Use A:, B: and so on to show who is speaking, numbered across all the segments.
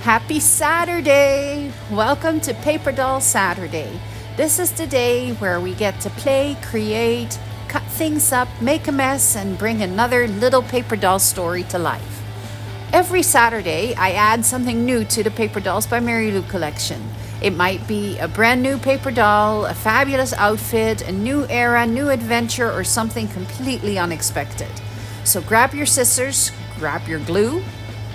A: Happy Saturday! Welcome to Paper Doll Saturday. This is the day where we get to play, create, cut things up, make a mess, and bring another little paper doll story to life. Every Saturday, I add something new to the Paper Dolls by Mary Lou collection. It might be a brand new paper doll, a fabulous outfit, a new era, new adventure, or something completely unexpected. So grab your scissors, grab your glue,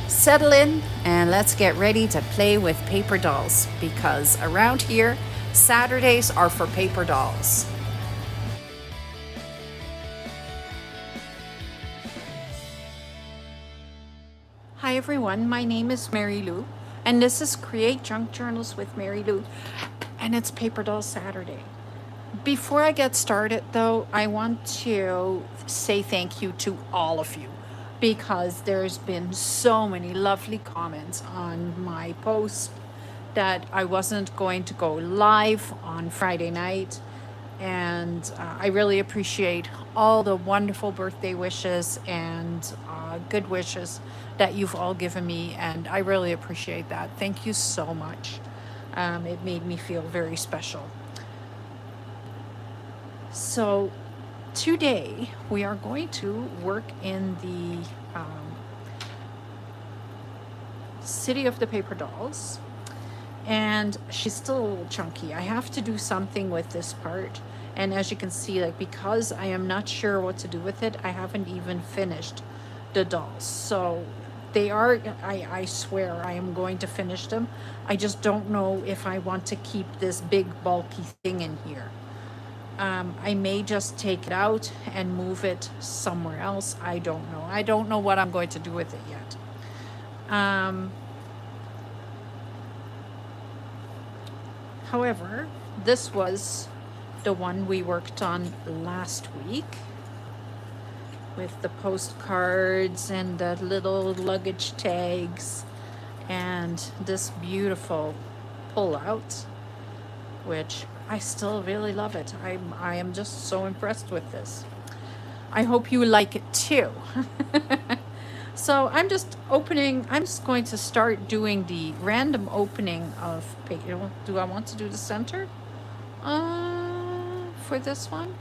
A: settle in, and let's get ready to play with paper dolls, because around here, Saturdays are for paper dolls. Hi everyone, my name is Mary Lou, and this is Create Junk Journals with Mary Lou, and it's Paper Doll Saturday. Before I get started though, I want to say thank you to all of you, because there's been so many lovely comments on my post that I wasn't going to go live on Friday night. And I really appreciate all the wonderful birthday wishes and good wishes that you've all given me. And I really appreciate that. Thank you so much. It made me feel very special. So today we are going to work in the city of the paper dolls, and she's still a little chunky. I have to do something with this part, and as you can see, like, because I am not sure what to do with it, I haven't even finished the dolls. So they are, I swear I am going to finish them. I just don't know if I want to keep this big bulky thing in here. I may just take it out and move it somewhere else. I don't know. I don't know what I'm going to do with it yet. However, this was the one we worked on last week with the postcards and the little luggage tags and this beautiful pull-out, which I still really love it. I am just so impressed with this. I hope you like it too. So I'm just going to start doing the random opening of paper. Do I want to do the center for this one?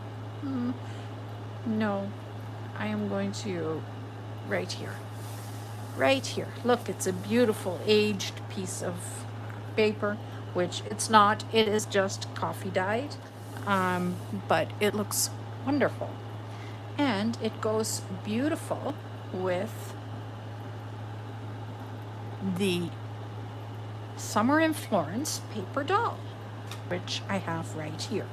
A: No, I am going to right here. Look, it's a beautiful aged piece of paper, which it's not. It is just coffee dyed, but it looks wonderful, and it goes beautiful with the Summer in Florence paper doll, which I have right here.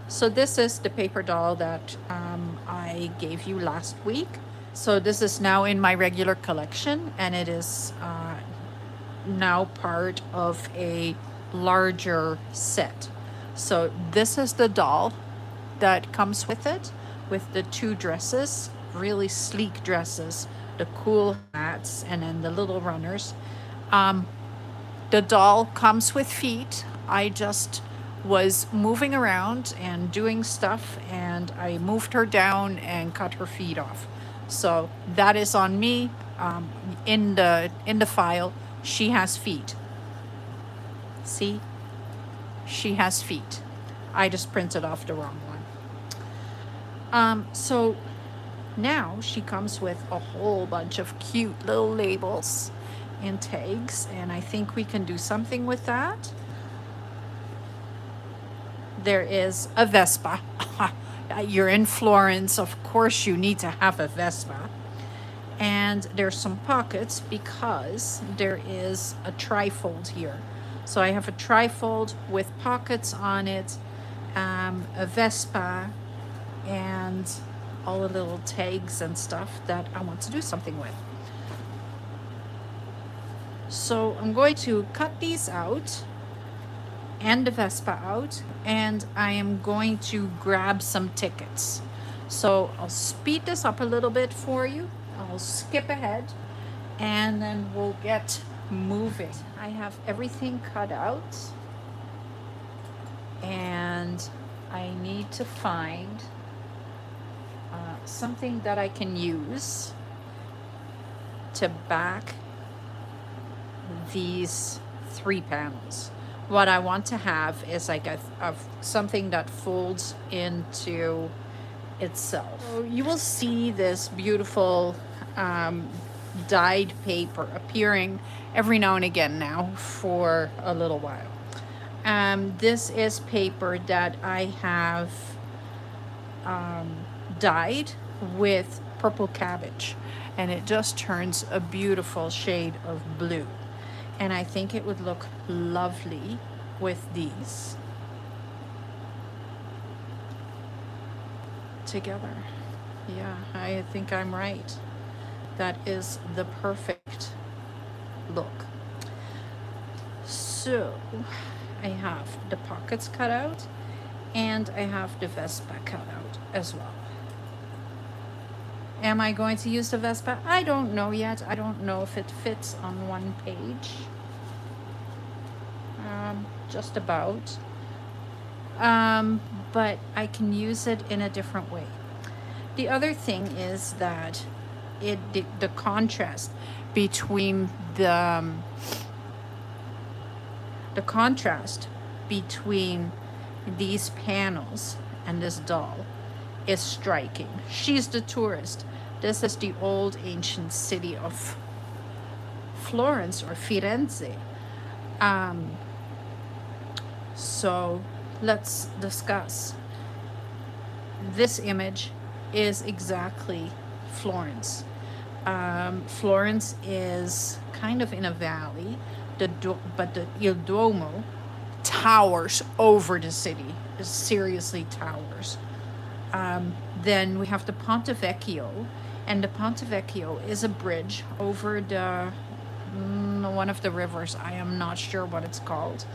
A: So this is the paper doll that I gave you last week. So this is now in my regular collection, and it is now part of a larger set. So this is the doll that comes with it, with the two dresses, really sleek dresses, the cool hats, and then the little runners. The doll comes with feet. I just was moving around and doing stuff, and I moved her down and cut her feet off. So that is on me. In the file, she has feet. See, she has feet. I just printed off the wrong one. So now she comes with a whole bunch of cute little labels and tags, and I think we can do something with that. There is a Vespa. You're in Florence, of course you need to have a Vespa. And there's some pockets because there is a trifold here. So I have a trifold with pockets on it, a Vespa, and all the little tags and stuff that I want to do something with. So I'm going to cut these out and the Vespa out, and I am going to grab some tickets. So I'll speed this up a little bit for you. I'll skip ahead and then we'll get moving. I have everything cut out, and I need to find something that I can use to back these 3 panels. What I want to have is like a something that folds into itself. So you will see this beautiful dyed paper appearing every now and again now for a little while. This is paper that I have dyed with purple cabbage, and it just turns a beautiful shade of blue. And I think it would look lovely with these together. Yeah, I think I'm right. That is the perfect look. So I have the pockets cut out, and I have the Vespa cut out as well. Am I going to use the Vespa? I don't know yet. I don't know if it fits on one page. Just about. But I can use it in a different way. The other thing is that the contrast between the contrast between these panels and this doll is striking. She's the tourist. This is the old ancient city of Florence or Firenze. So let's discuss. This image is exactly Florence. Florence is kind of in a valley, but the Il Duomo towers over the city. It seriously towers. Then we have the Ponte Vecchio, and the Ponte Vecchio is a bridge over the one of the rivers. I am not sure what it's called.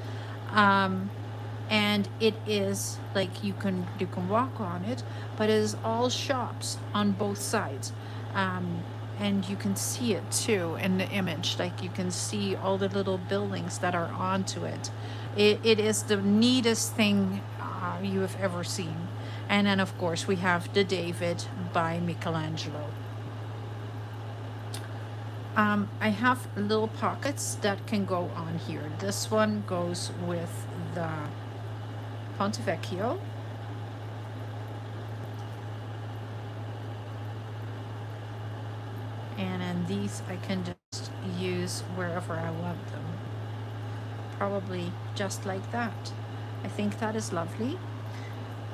A: And it is like you can walk on it, but it is all shops on both sides. And you can see it too in the image, like you can see all the little buildings that are onto it. It is the neatest thing you have ever seen. And then of course we have the David by Michelangelo. I have little pockets that can go on here. This one goes with the Ponte Vecchio. And then these I can just use wherever I want them. Probably just like that. I think that is lovely.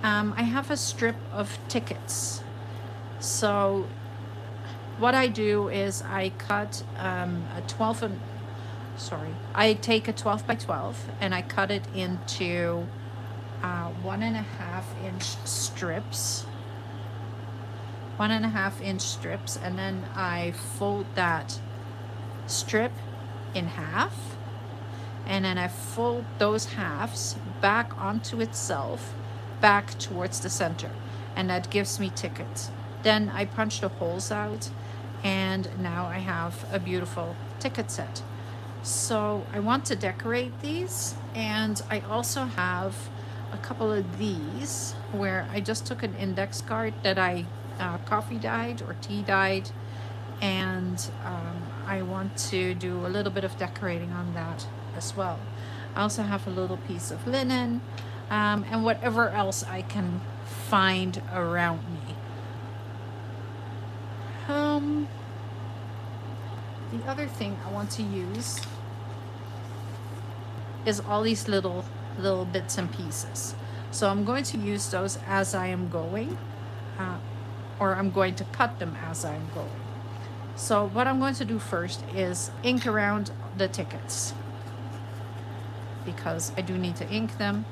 A: I have a strip of tickets. So what I do is I cut I take a 12 by 12 and I cut it into 1.5-inch strips. 1.5-inch strips, and then I fold that strip in half, and then I fold those halves back onto itself, back towards the center, and that gives me tickets. Then I punch the holes out, and now I have a beautiful ticket set. So I want to decorate these, and I also have a couple of these where I just took an index card that I coffee dyed or tea dyed, and I want to do a little bit of decorating on that as well. I also have a little piece of linen, and whatever else I can find around me. The other thing I want to use is all these little bits and pieces. So I'm going to use those as I am going, or I'm going to cut them as I'm going. So what I'm going to do first is ink around the tickets, because I do need to ink them.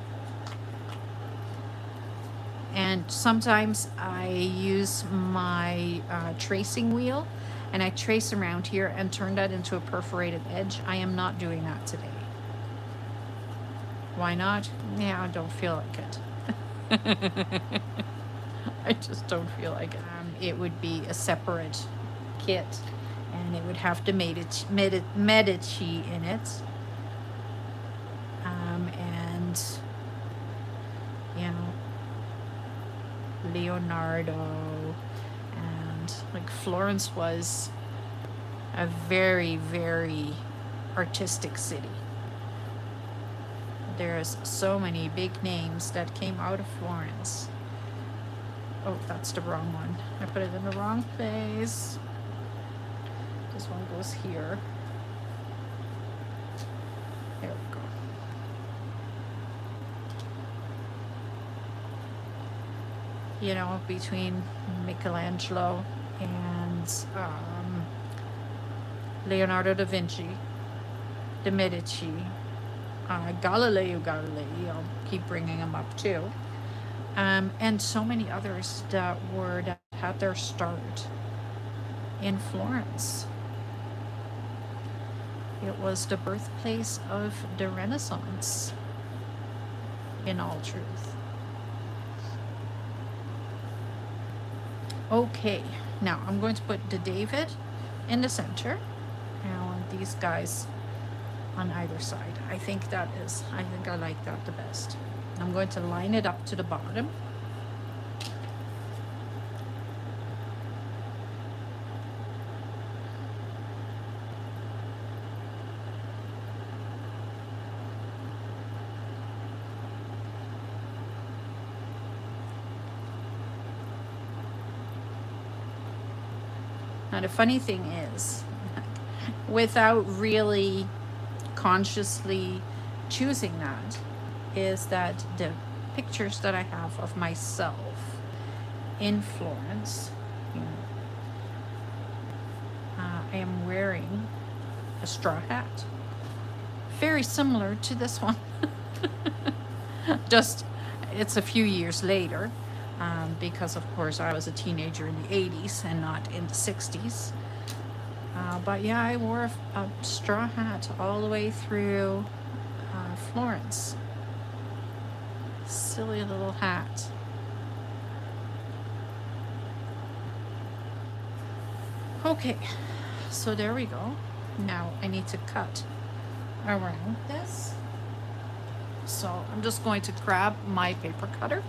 A: And sometimes I use my tracing wheel, and I trace around here and turn that into a perforated edge. I am not doing that today. Why not? Yeah, I don't feel like it. I just don't feel like it. It would be a separate kit, and it would have the Medici in it. And, you know, Leonardo, and like Florence was a very, very artistic city. There's so many big names that came out of Florence. Oh, that's the wrong one. I put it in the wrong place. This one goes here. There we go. You know, between Michelangelo and Leonardo da Vinci, the Medici, Galileo Galilei, I'll keep bringing him up too, and so many others that had their start in Florence. It was the birthplace of the Renaissance, in all truth. Okay, now I'm going to put the David in the center, and I want these guys on either side. I think I like that the best. I'm going to line it up to the bottom. Now the funny thing is, without really consciously choosing that, is that the pictures that I have of myself in Florence, I am wearing a straw hat, very similar to this one. Just it's a few years later, because of course I was a teenager in the 80s and not in the 60s. But yeah, I wore a straw hat all the way through Florence. Silly little hat. Okay, so there we go. Now I need to cut around this. So I'm just going to grab my paper cutter.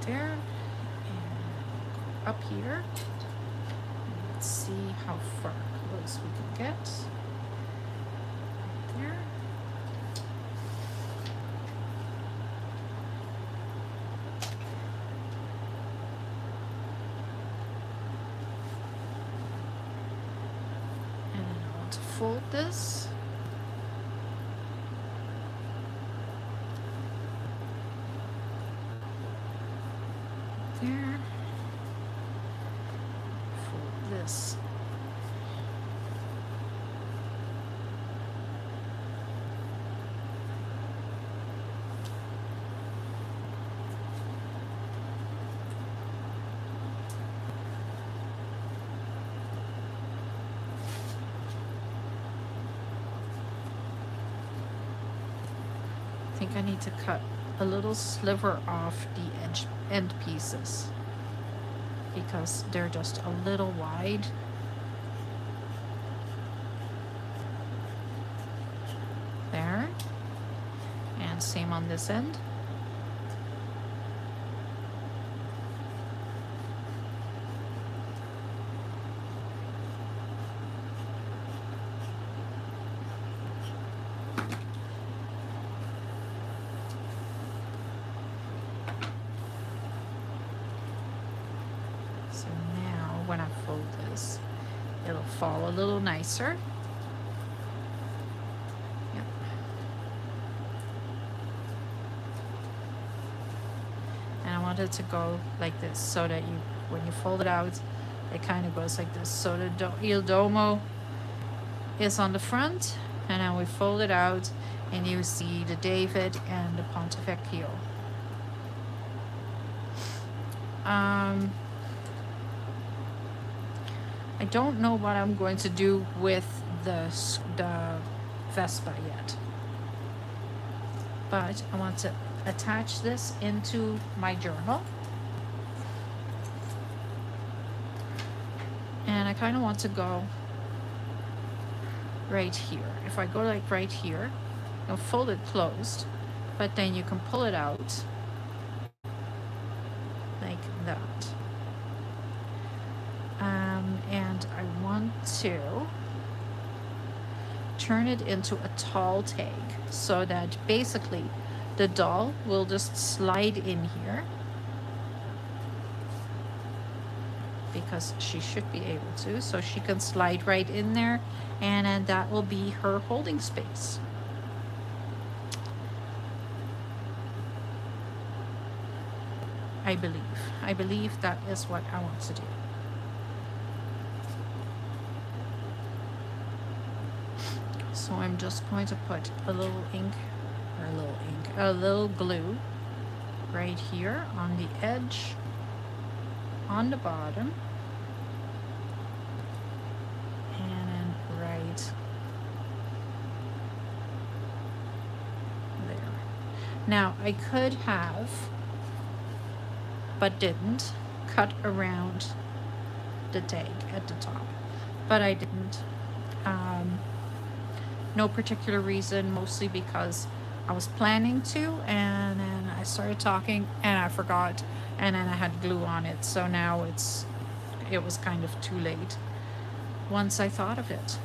A: There, and go up here. Let's see how far close we can get. Right there. And then I want to fold this. There. Fold this. I think I need to cut a little sliver off the end pieces because they're just a little wide. There. And same on this end. When I fold this, it'll fall a little nicer. Yep. And I want it to go like this so that when you fold it out, it kind of goes like this. So the Il Duomo is on the front, and then we fold it out, and you see the David and the Ponte Vecchio. I don't know what I'm going to do with the Vespa yet, but I want to attach this into my journal, and I kind of want to go right here. If I go like right here, You'll fold it closed, but then you can pull it out like that. And I want to turn it into a tall tag so that basically the doll will just slide in here, because she should be able to, so she can slide right in there, and then that will be her holding space. I believe that is what I want to do. So I'm just going to put a little glue right here on the edge, on the bottom, and then right there. Now I could have, but didn't, cut around the tag at the top, but I didn't. No particular reason, mostly because I was planning to, and then I started talking and I forgot, and then I had glue on it, so now it was kind of too late once I thought of it.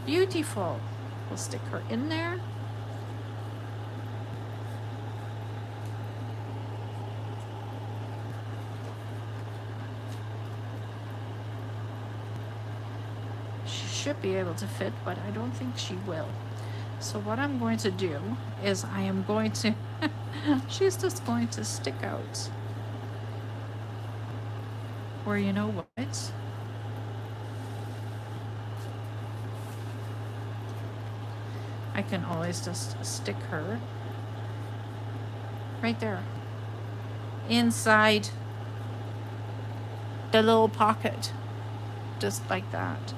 A: Beautiful. We'll stick her in there. Should be able to fit, but I don't think she will. So what I'm going to do is I am going to she's just going to stick out. Or you know what? I can always just stick her right there inside the little pocket, just like that.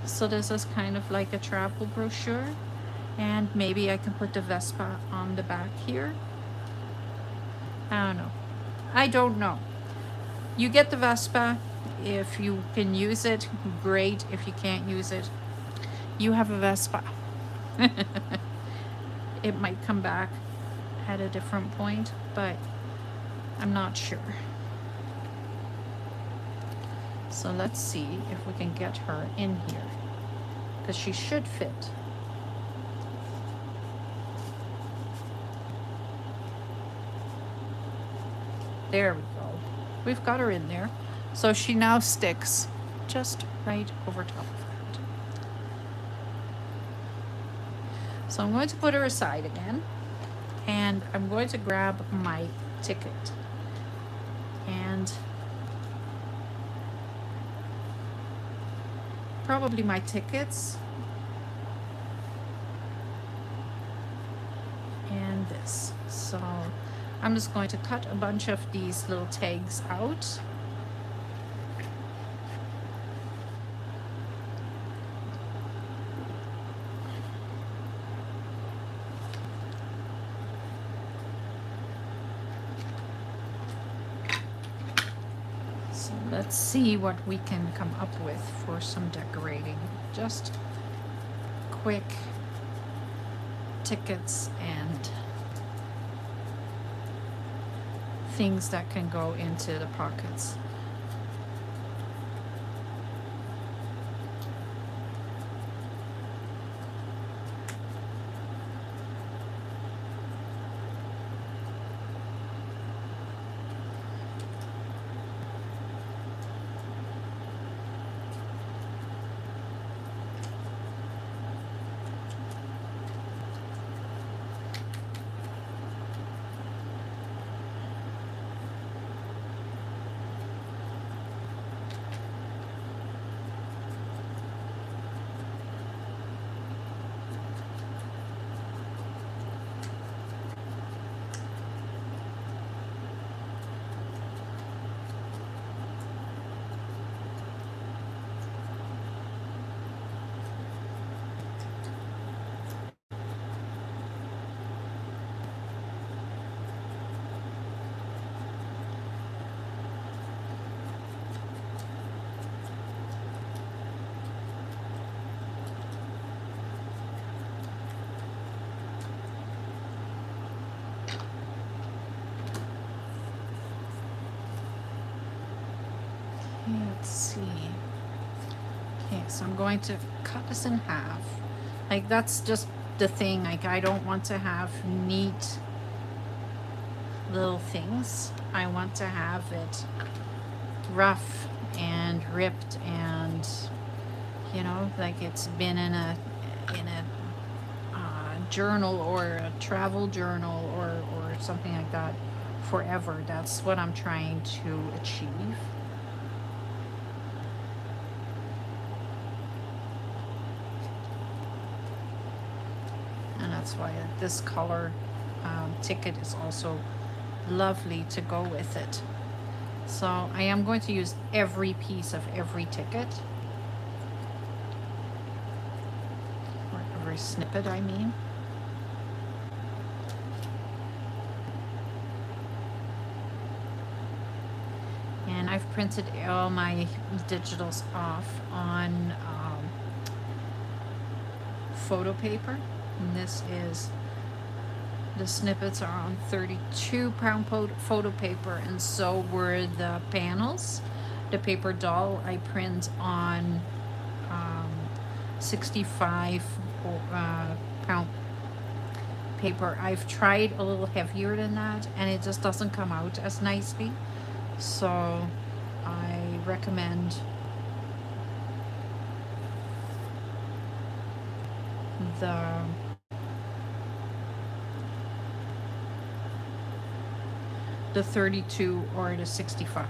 A: So this is kind of like a travel brochure, and maybe I can put the Vespa on the back here. I don't know. You get the Vespa. If you can use it, great. If you can't use it, you have a Vespa. It might come back at a different point, but I'm not sure. So let's see if we can get her in here, because she should fit. There we go. We've got her in there. So she now sticks just right over top of that. So I'm going to put her aside again, and I'm going to grab my ticket. And probably my tickets and this. So I'm just going to cut a bunch of these little tags out. Let's see what we can come up with for some decorating. Just quick tickets and things that can go into the pockets. Okay, let's see. Okay, so I'm going to cut this in half. Like, that's just the thing. Like, I don't want to have neat little things. I want to have it rough and ripped and, you know, like it's been in a journal or a travel journal or something like that forever. That's what I'm trying to achieve. And that's why this color ticket is also lovely to go with it. So I am going to use every piece of every ticket, or every snippet, I mean. And I've printed all my digitals off on photo paper. And this is, the snippets are on 32-pound photo paper, and so were the panels. The paper doll I print on 65-pound paper. I've tried a little heavier than that, and it just doesn't come out as nicely. So I recommend the the 32 or the 65.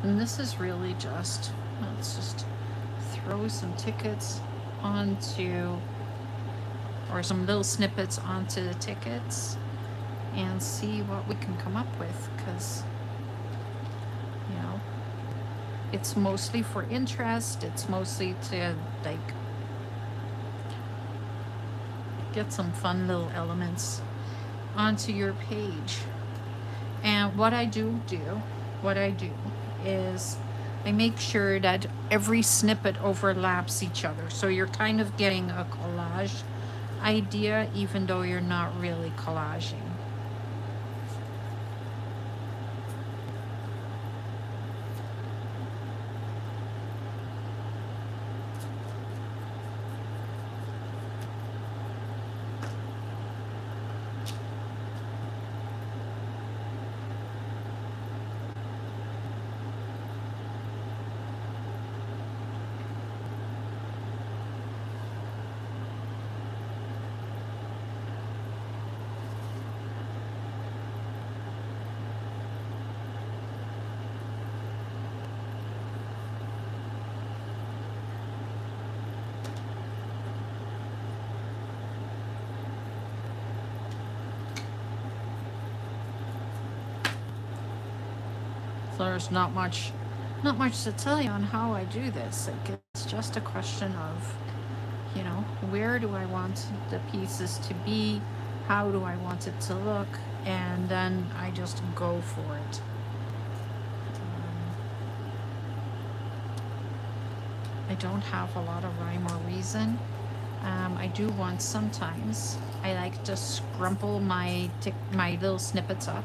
A: And this is really just, let's just throw some tickets onto, or some little snippets onto the tickets and see what we can come up with, because, you know, it's mostly for interest. It's mostly to, like, get some fun little elements onto your page. And what I do is I make sure that every snippet overlaps each other. So you're kind of getting a collage idea, even though you're not really collaging. There's not much to tell you on how I do this. Like, it's just a question of, you know, where do I want the pieces to be, how do I want it to look, and then I just go for it. I don't have a lot of rhyme or reason. I do want, sometimes I like to scrumple my little snippets up,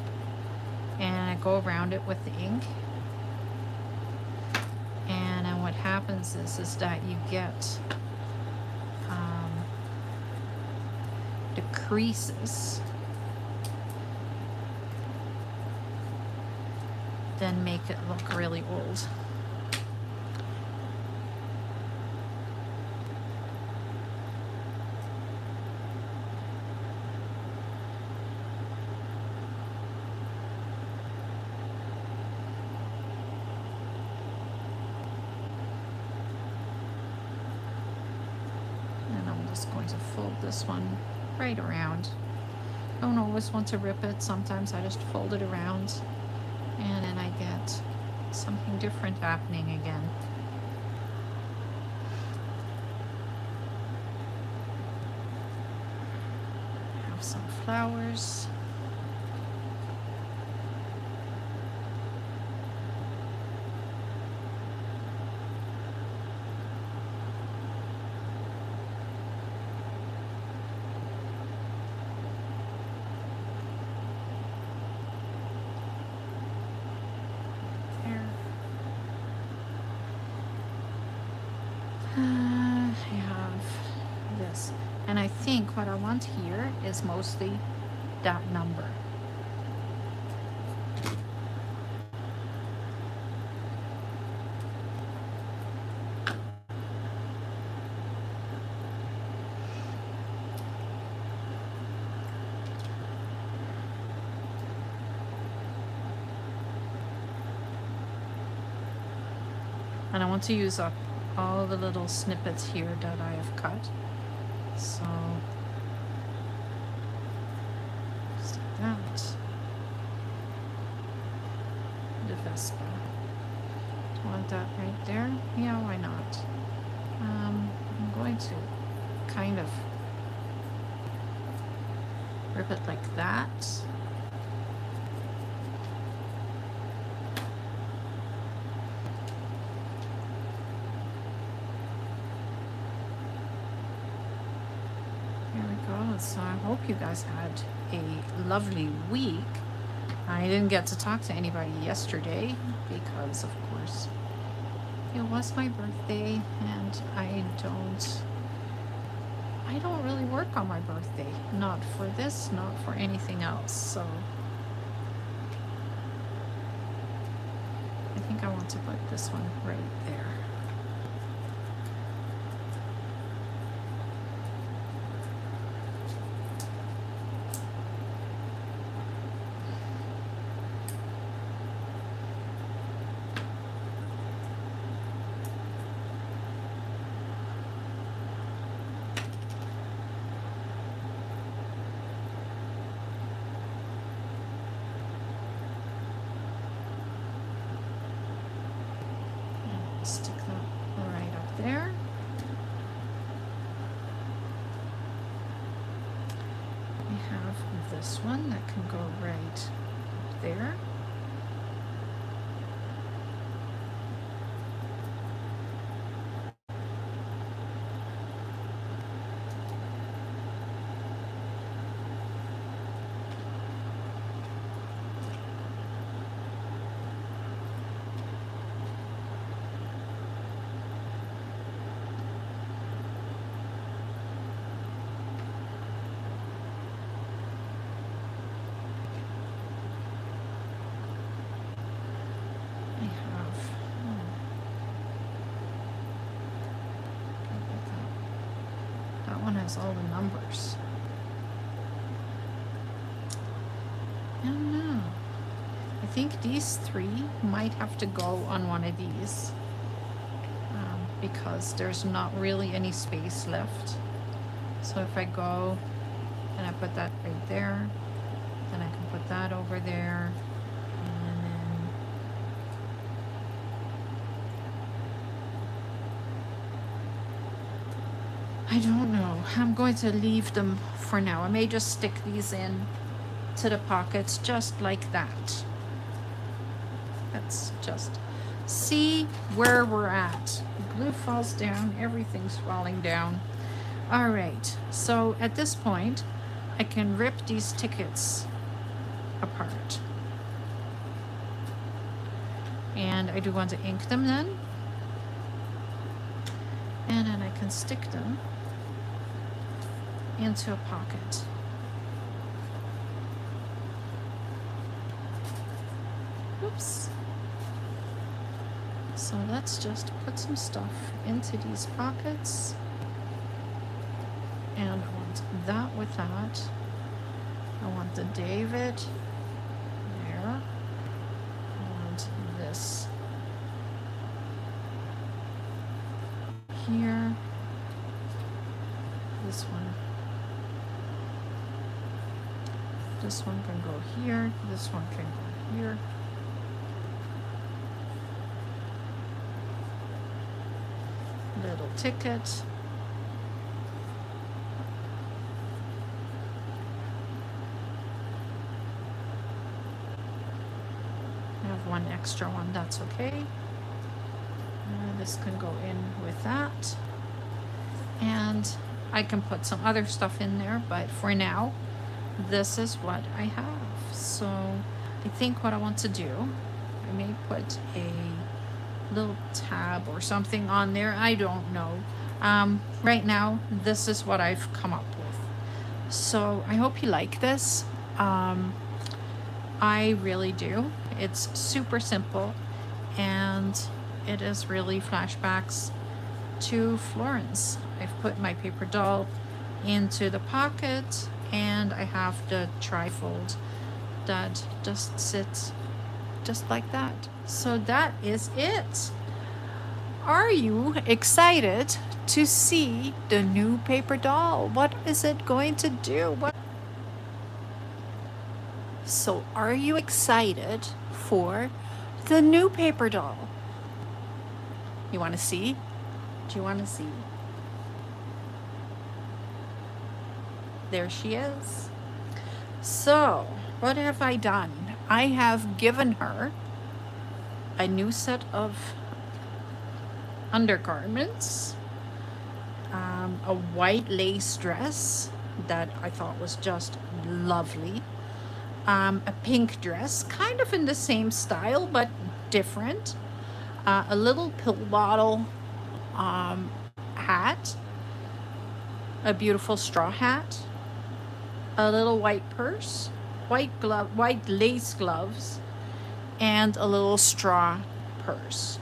A: and I go around it with the ink. And then what happens is that you get the creases then make it look really old. Going to fold this one right around. I don't always want to rip it. Sometimes I just fold it around, and then I get something different happening again. I have some flowers. think what I want here is mostly that number. And I want to use up all the little snippets here that I have cut. So, just like that. The Vespa. Do you want that right there? Yeah, why not? I'm going to kind of rip it like that. So I hope you guys had a lovely week. I didn't get to talk to anybody yesterday because, of course, it was my birthday, and I don't really work on my birthday. Not for this, not for anything else. So I think I want to put this one right there. Stick that right up there. We have this one that can go right up there. All the numbers. I don't know. I think these three might have to go on one of these because there's not really any space left. So if I go and I put that right there, then I can put that over there, and then I don't know. I'm going to leave them for now. I may just stick these in to the pockets just like that. Let's just see where we're at. The glue falls down. Everything's falling down. All right. So at this point, I can rip these tickets apart. And I do want to ink them then. And then I can stick them into a pocket. Oops. So let's just put some stuff into these pockets. And I want that with that. I want the David there. I want this here. This one. This one can go here. This one can go here. Little ticket. I have one extra one, that's okay. This can go in with that. And I can put some other stuff in there, but for now, this is what I have. So I think what I want to do, I may put a little tab or something on there. I don't know. Right now, this is what I've come up with. So I hope you like this. Um, I really do. It's super simple, and it is really flashbacks to Florence. I've put my paper doll into the pocket, and I have the trifold that just sits just like that. So that is it. Are you excited to see the new paper doll? What is it going to do? So are you excited for the new paper doll? You want to see? Do you want to see? There she is. So, what have I done? I have given her a new set of undergarments, a white lace dress that I thought was just lovely, a pink dress, kind of in the same style but different, a little pill bottle hat, a beautiful straw hat, a little white purse, white lace gloves, and a little straw purse.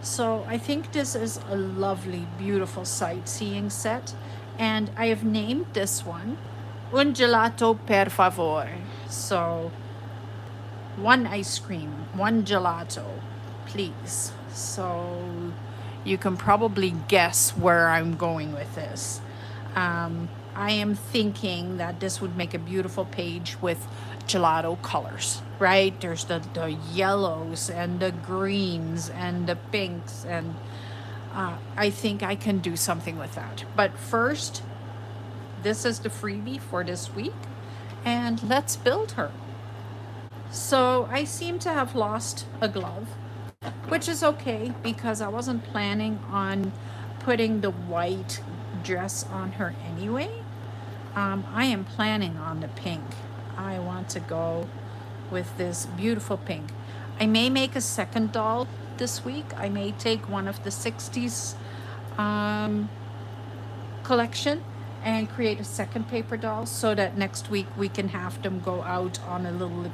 A: So I think this is a lovely, beautiful sightseeing set, and I have named this one Un Gelato per Favore. So one ice cream, one gelato, please. So you can probably guess where I'm going with this. I am thinking that this would make a beautiful page with gelato colors, right? There's the yellows and the greens and the pinks, and I think I can do something with that. But first, this is the freebie for this week, and let's build her. So I seem to have lost a glove, which is okay because I wasn't planning on putting the white dress on her anyway. I am planning on the pink. I want to go with this beautiful pink. I may make a second doll this week. I may take one of the 60s collection and create a second paper doll so that next week we can have them go out on a little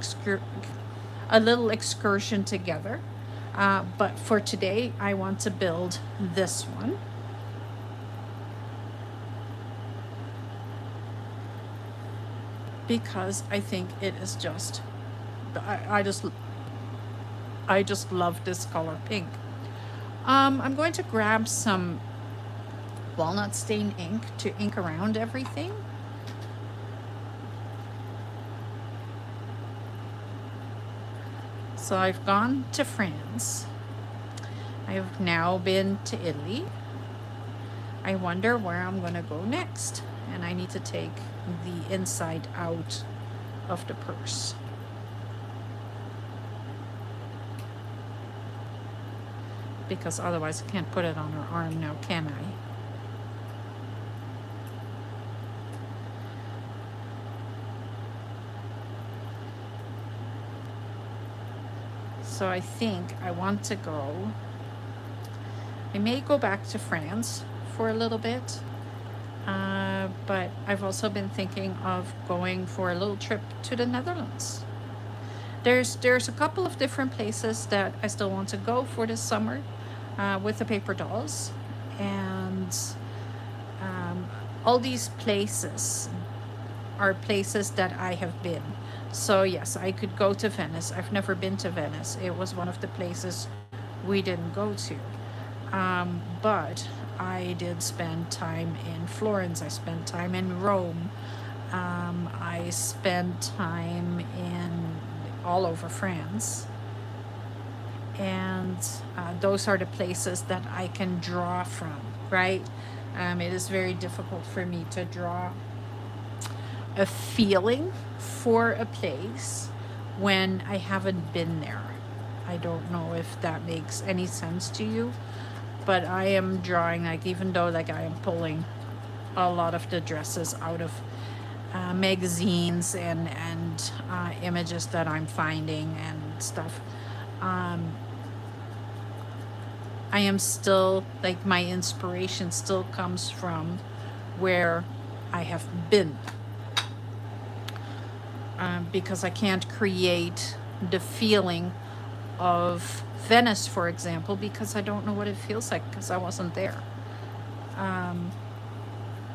A: excursion together. But for today, I want to build this one. Because I think it is just, I just love this color pink. I'm going to grab some walnut stain ink to ink around everything. So I've gone to France. I've now been to Italy. I wonder where I'm going to go next. And I need to take the inside out of the purse. Because otherwise I can't put it on her arm now, can I? So I think I want to go. I may go back to France for a little bit. But I've also been thinking of going for a little trip to the Netherlands. There's a couple of different places that I still want to go for this summer with the paper dolls. And all these places are places that I have been. So yes, I could go to Venice. I've never been to Venice. It was one of the places we didn't go to. But I did spend time in Florence. I spent time in Rome. I spent time in all over France. And those are the places that I can draw from, right? It is very difficult for me to draw a feeling for a place when I haven't been there. I don't know if that makes any sense to you, but I am drawing, like, even though like I am pulling a lot of the dresses out of magazines and images that I'm finding and stuff. I am still, like, my inspiration still comes from where I have been, because I can't create the feeling of Venice, for example, because I don't know what it feels like because I wasn't there.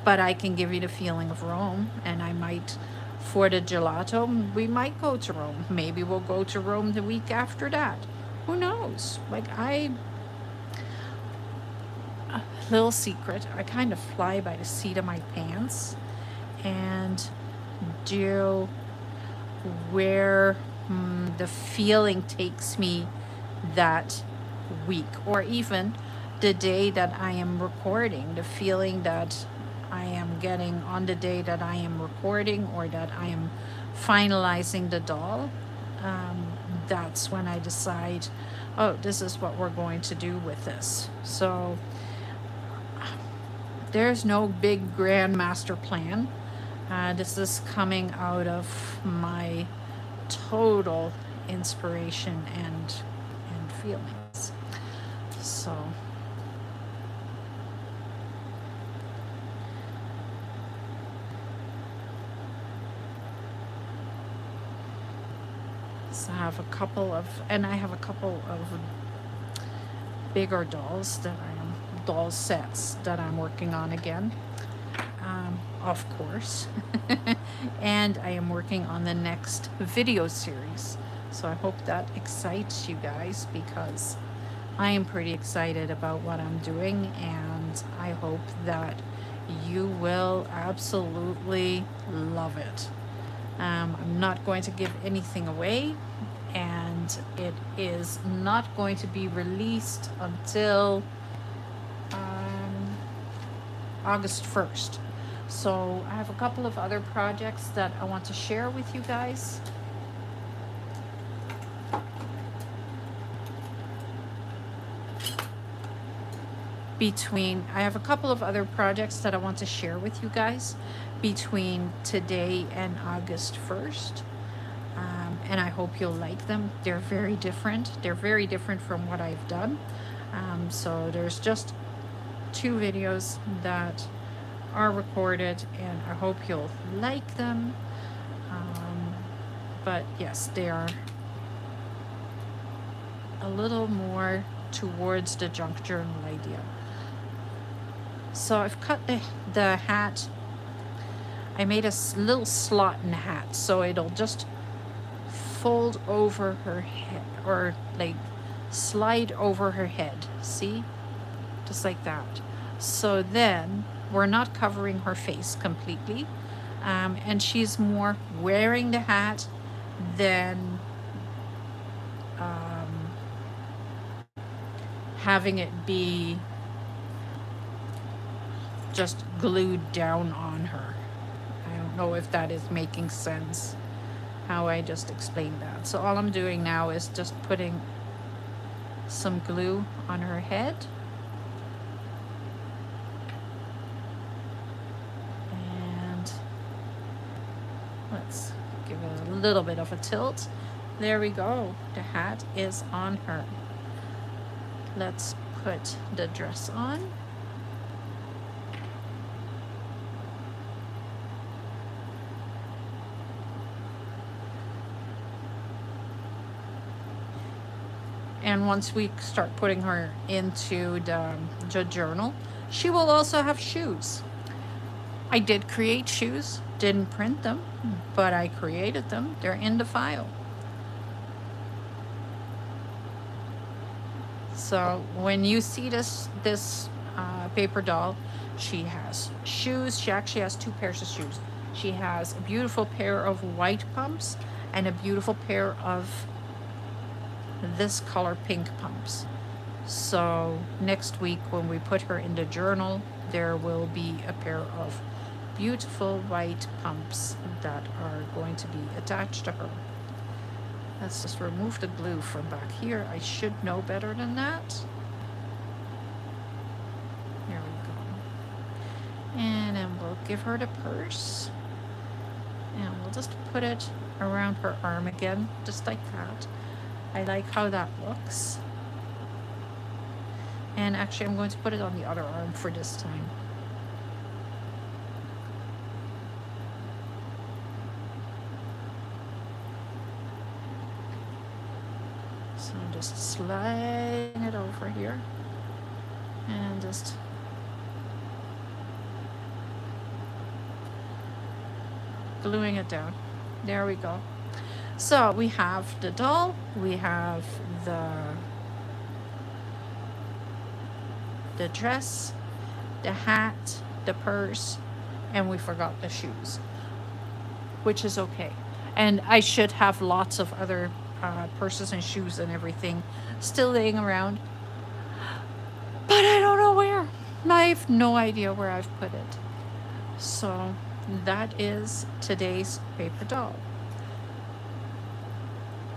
A: But I can give you the feeling of Rome, and I might, for the gelato, we might go to Rome. Maybe we'll go to Rome the week after that. Who knows? Like, little secret, I kind of fly by the seat of my pants and do where the feeling takes me that week, or even the day that I am recording, the feeling that I am getting on the day that I am recording or that I am finalizing the doll. That's when I decide, oh, this is what we're going to do with this. So there's no big grand master plan. This is coming out of my total inspiration and feelings. So I have a couple of, and I have a couple of bigger dolls doll sets that I'm working on again, of course. And I am working on the next video series. So I hope that excites you guys, because I am pretty excited about what I'm doing, and I hope that you will absolutely love it. I'm not going to give anything away, and it is not going to be released until August 1st. So I have a couple of other projects that I want to share with you guys. I have a couple of other projects that I want to share with you guys between today and August 1st. And I hope you'll like them. They're very different. They're very different from what I've done. So there's just 2 videos that are recorded, and I hope you'll like them. But yes, they are a little more towards the junk journal idea. So I've cut the hat. I made a little slot in the hat, so it'll just fold over her head, or like slide over her head. See? Just like that. So then we're not covering her face completely, and she's more wearing the hat than having it be just glued down on her. I don't know if that is making sense, how I just explained that. So all I'm doing now is just putting some glue on her head. And let's give it a little bit of a tilt. There we go. The hat is on her. Let's put the dress on. And once we start putting her into the journal, she will also have shoes. I did create shoes, didn't print them, but I created them. They're in the file. So when you see this paper doll, she has shoes. She actually has 2 pairs of shoes. She has a beautiful pair of white pumps and a beautiful pair of this color pink pumps. So next week when we put her in the journal, there will be a pair of beautiful white pumps that are going to be attached to her. Let's just remove the glue from back here. I should know better than that. There we go. And then we'll give her the purse. And we'll just put it around her arm again, just like that. I like how that looks. And actually I'm going to put it on the other arm for this time. So I'm just sliding it over here and just gluing it down. There we go. So we have the doll, we have the dress, the hat, the purse, and we forgot the shoes, which is okay. And I should have lots of other purses and shoes and everything still laying around, but I don't know where. I have no idea where I've put it. So that is today's paper doll.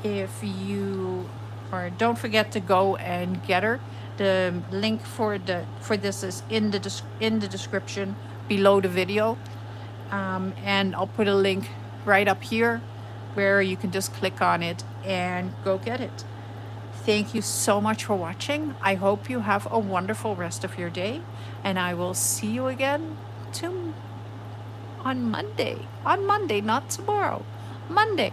A: If you, or don't forget to go and get her. The link for this is in the description below the video, and I'll put a link right up here where you can just click on it and go get it. Thank you so much for watching. I hope you have a wonderful rest of your day, and I will see you again on Monday. On Monday, not tomorrow. Monday.